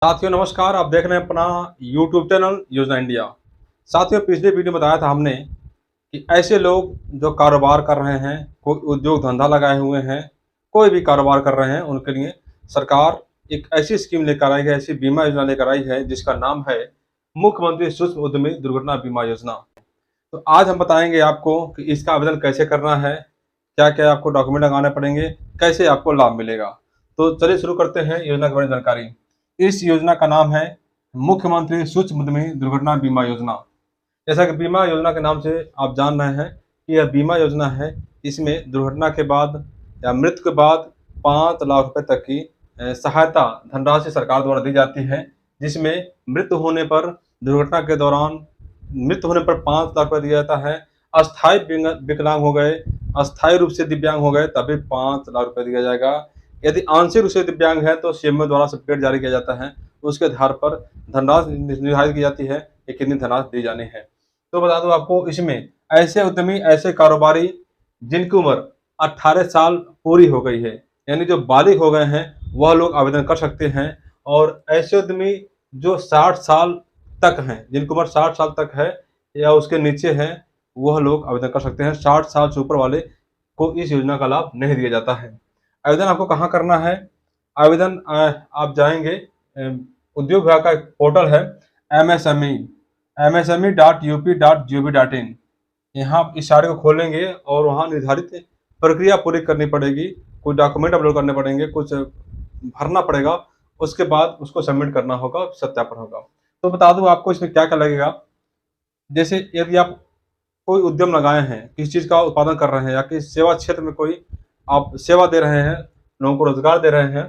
साथियों नमस्कार। आप देख रहे हैं अपना यूट्यूब चैनल योजना इंडिया। साथियों पिछले वीडियो में बताया था हमने कि ऐसे लोग जो कारोबार कर रहे हैं, कोई उद्योग धंधा लगाए हुए हैं, कोई भी कारोबार कर रहे हैं, उनके लिए सरकार एक ऐसी स्कीम लेकर आई है, ऐसी बीमा योजना लेकर आई है जिसका नाम है मुख्यमंत्री सूक्ष्म उद्यमी दुर्घटना बीमा योजना। तो आज हम बताएंगे आपको कि इसका आवेदन कैसे करना है, क्या क्या आपको डॉक्यूमेंट लगाने पड़ेंगे, कैसे आपको लाभ मिलेगा। तो चलिए शुरू करते हैं योजना के बारे में जानकारी। इस योजना का नाम है मुख्यमंत्री सूक्ष्म उद्यमी दुर्घटना बीमा योजना। जैसा कि बीमा योजना के नाम से आप जान रहे हैं कि यह बीमा योजना है। इसमें दुर्घटना के बाद या मृत्यु के बाद 5 लाख रुपए तक की सहायता धनराशि सरकार द्वारा दी जाती है, जिसमें मृत्यु होने पर दुर्घटना के दौरान मृत्यु होने पर 5 लाख रुपये दिया जाता है। अस्थायी विकलांग हो गए, अस्थायी रूप से दिव्यांग हो गए तभी 5 लाख रुपये दिया जाएगा। यदि आंशिक रूप से दिव्यांग है तो सीएमओ द्वारा सर्टिफिकेट जारी किया जाता है, उसके आधार पर धनराशि निर्धारित की जाती है कि कितनी धनराशि दी जानी है। तो बता दूं आपको, इसमें ऐसे उद्यमी, ऐसे कारोबारी जिनकी उम्र 18 साल पूरी हो गई है, यानी जो बालिग हो गए हैं, वह लोग आवेदन कर सकते हैं। और ऐसे उद्यमी जो 60 साल तक हैं, जिनकी उम्र 60 साल तक है या उसके नीचे है, वह लोग आवेदन कर सकते हैं। 60 साल से ऊपर वाले को इस योजना का लाभ नहीं दिया जाता है। आवेदन आपको कहाँ करना है? आवेदन आप जाएंगे, उद्योग विभाग का एक पोर्टल है msme.up.gov.in। यहाँ इस सारे को खोलेंगे और वहाँ निर्धारित प्रक्रिया पूरी करनी पड़ेगी। कुछ डॉक्यूमेंट अपलोड करने पड़ेंगे, कुछ भरना पड़ेगा, उसके बाद उसको सबमिट करना होगा, सत्यापन होगा। तो बता दूं आपको इसमें क्या क्या लगेगा। जैसे यदि आप कोई उद्यम लगाए हैं, किसी चीज़ का उत्पादन कर रहे हैं या किसी सेवा क्षेत्र में कोई आप सेवा दे रहे हैं, लोगों को रोजगार दे रहे हैं,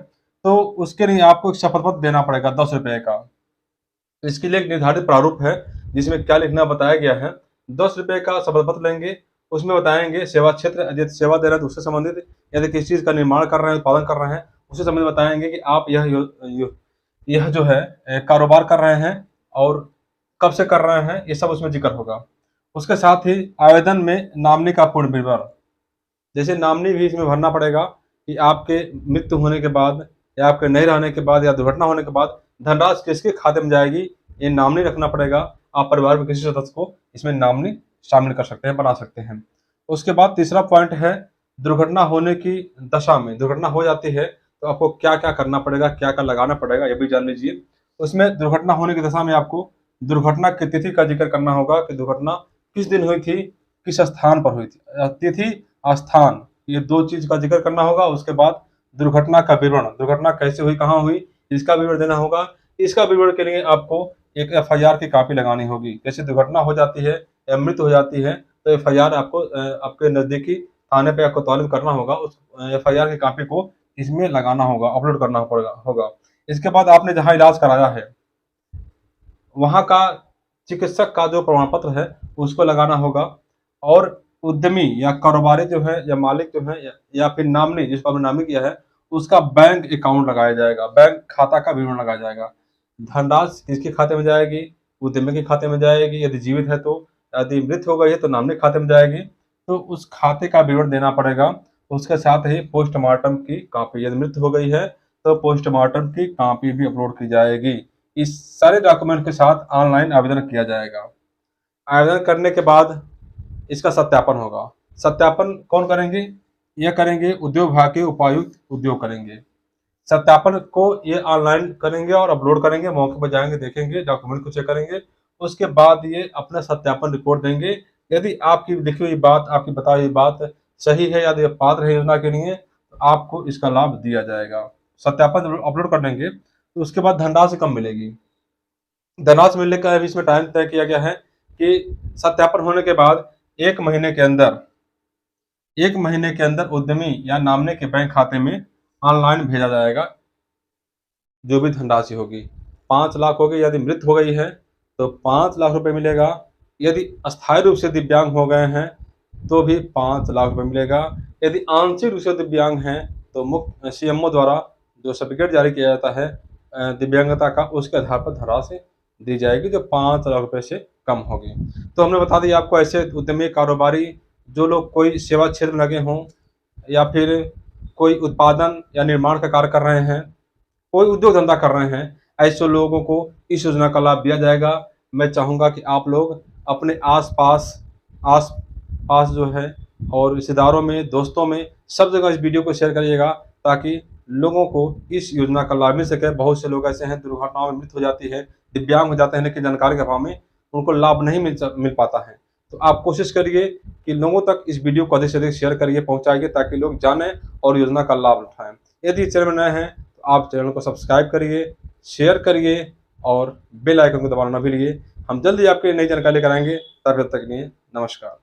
तो उसके लिए आपको एक शपथ पत्र देना पड़ेगा 10 रुपये का। तो इसके लिए एक निर्धारित प्रारूप है जिसमें क्या लिखना बताया गया है। 10 रुपये का शपथ पत्र लेंगे, उसमें बताएंगे सेवा क्षेत्र, यदि सेवा दे रहे हैं तो उससे संबंधित, यदि किसी चीज़ का निर्माण कर रहे हैं, उत्पादन कर रहे हैं, उससे संबंधित बताएंगे कि आप यह जो है कारोबार कर रहे हैं और कब से कर रहे हैं, ये सब उसमें जिक्र होगा। उसके साथ ही आवेदन में नॉमिनी का पूर्ण विवरण, जैसे नॉमिनी भी इसमें भरना पड़ेगा कि आपके मृत्यु होने के बाद या आपके नहीं रहने के बाद या दुर्घटना होने के बाद धनराशि किसके खाते में जाएगी, ये नॉमिनी रखना पड़ेगा। आप परिवार में किसी सदस्य को इसमें नॉमिनी शामिल कर सकते हैं, बना सकते हैं। उसके बाद तीसरा पॉइंट है दुर्घटना होने की दशा में, दुर्घटना हो जाती है तो आपको क्या क्या करना पड़ेगा, क्या क्या लगाना पड़ेगा, ये भी जान लीजिए। उसमें दुर्घटना होने की दशा में आपको दुर्घटना की तिथि का जिक्र करना होगा कि दुर्घटना किस दिन हुई थी, किस स्थान पर हुई थी। तिथि, स्थान, ये दो चीज का जिक्र करना होगा। उसके बाद दुर्घटना का विवरण, दुर्घटना कैसे हुई, कहाँ हुई, इसका विवरण देना होगा। इसका विवरण के लिए आपको एक एफआईआर की कॉपी लगानी होगी। जैसे दुर्घटना हो जाती है या मृत्यु हो जाती है तो एफआईआर आपको आपके नजदीकी थाने पे आपको तौलीब करना होगा। उस एफआईआर की कॉपी को इसमें लगाना होगा, अपलोड करना होगा। इसके बाद आपने जहाँ इलाज कराया है वहाँ का चिकित्सक का जो प्रमाण पत्र है उसको लगाना होगा। और उद्यमी या कारोबारी जो है या मालिक जो है या फिर नामनी, जिसको आपने नामित किया है, उसका बैंक अकाउंट लगाया जाएगा, बैंक खाता का विवरण लगाया जाएगा। धनराशि किसके खाते में जाएगी? उद्यमी के खाते में जाएगी यदि जीवित है तो, यदि मृत हो गई है तो नामनी खाते में जाएगी। तो उस खाते का विवरण देना पड़ेगा। उसके साथ ही पोस्टमार्टम की कॉपी, यदि मृत्यु हो गई है तो पोस्टमार्टम की कॉपी भी अपलोड की जाएगी। इस सारे डॉक्यूमेंट के साथ ऑनलाइन आवेदन किया जाएगा। आवेदन करने के बाद इसका सत्यापन होगा। सत्यापन कौन करेंगे? यह करेंगे उद्योग विभाग के उपायुक्त उद्योग करेंगे। सत्यापन को ये ऑनलाइन करेंगे और अपलोड करेंगे, मौके पर जाएंगे, देखेंगे, डॉक्यूमेंट को चेक करेंगे। उसके बाद ये अपना सत्यापन रिपोर्ट देंगे। यदि आपकी लिखी हुई बात, आपकी बताई हुई बात सही है, यदि पात्र है योजना के लिए, तो आपको इसका लाभ दिया जाएगा। सत्यापन अपलोड कर देंगे तो उसके बाद धनराशि कब मिलेगी? धनराशि मिलने का भी इसमें टाइम तय किया गया है कि सत्यापन होने के बाद 1 महीने के अंदर, 1 महीने के अंदर उद्यमी या नामने के बैंक खाते में ऑनलाइन भेजा जाएगा जो भी धनराशि होगी। 5 लाख होगी, यदि मृत हो गई है तो 5 लाख रुपए मिलेगा। यदि अस्थायी रूप से दिव्यांग हो गए हैं तो भी 5 लाख रुपए मिलेगा। यदि आंशिक रूप से दिव्यांग हैं तो मुख्य सीएमओ द्वारा जो सर्टिफिकेट जारी किया जाता है दिव्यांगता का, उसके आधार पर धनराशि दी जाएगी जो 5 लाख रुपए से कम होगी। तो हमने बता दिया आपको ऐसे उद्यमी, कारोबारी, जो लोग कोई सेवा क्षेत्र में लगे हों या फिर कोई उत्पादन या निर्माण का कार्य कर रहे हैं, कोई उद्योग धंधा कर रहे हैं, ऐसे लोगों को इस योजना का लाभ दिया जाएगा। मैं चाहूँगा कि आप लोग अपने आस-पास जो है और रिश्तेदारों में, दोस्तों में, सब जगह इस वीडियो को शेयर करिएगा, ताकि लोगों को इस योजना का लाभ मिल सके। बहुत से लोग ऐसे हैं, दुर्घटनाओं में मृत्यु हो जाती है, दिव्यांग हो जाते हैं, लेकिन जानकारी के अभाव में उनको लाभ नहीं मिल पाता है। तो आप कोशिश करिए कि लोगों तक इस वीडियो को अधिक से अधिक शेयर करिए, पहुँचाइए, ताकि लोग जानें और योजना का लाभ उठाएँ। यदि चैनल में नए हैं तो आप चैनल को सब्सक्राइब करिए, शेयर करिए और बेल आइकन को दबाना ना भूलिए। हम जल्द ही आपके लिए नई जानकारी लेकर आएँगे। तब तक के लिए नमस्कार।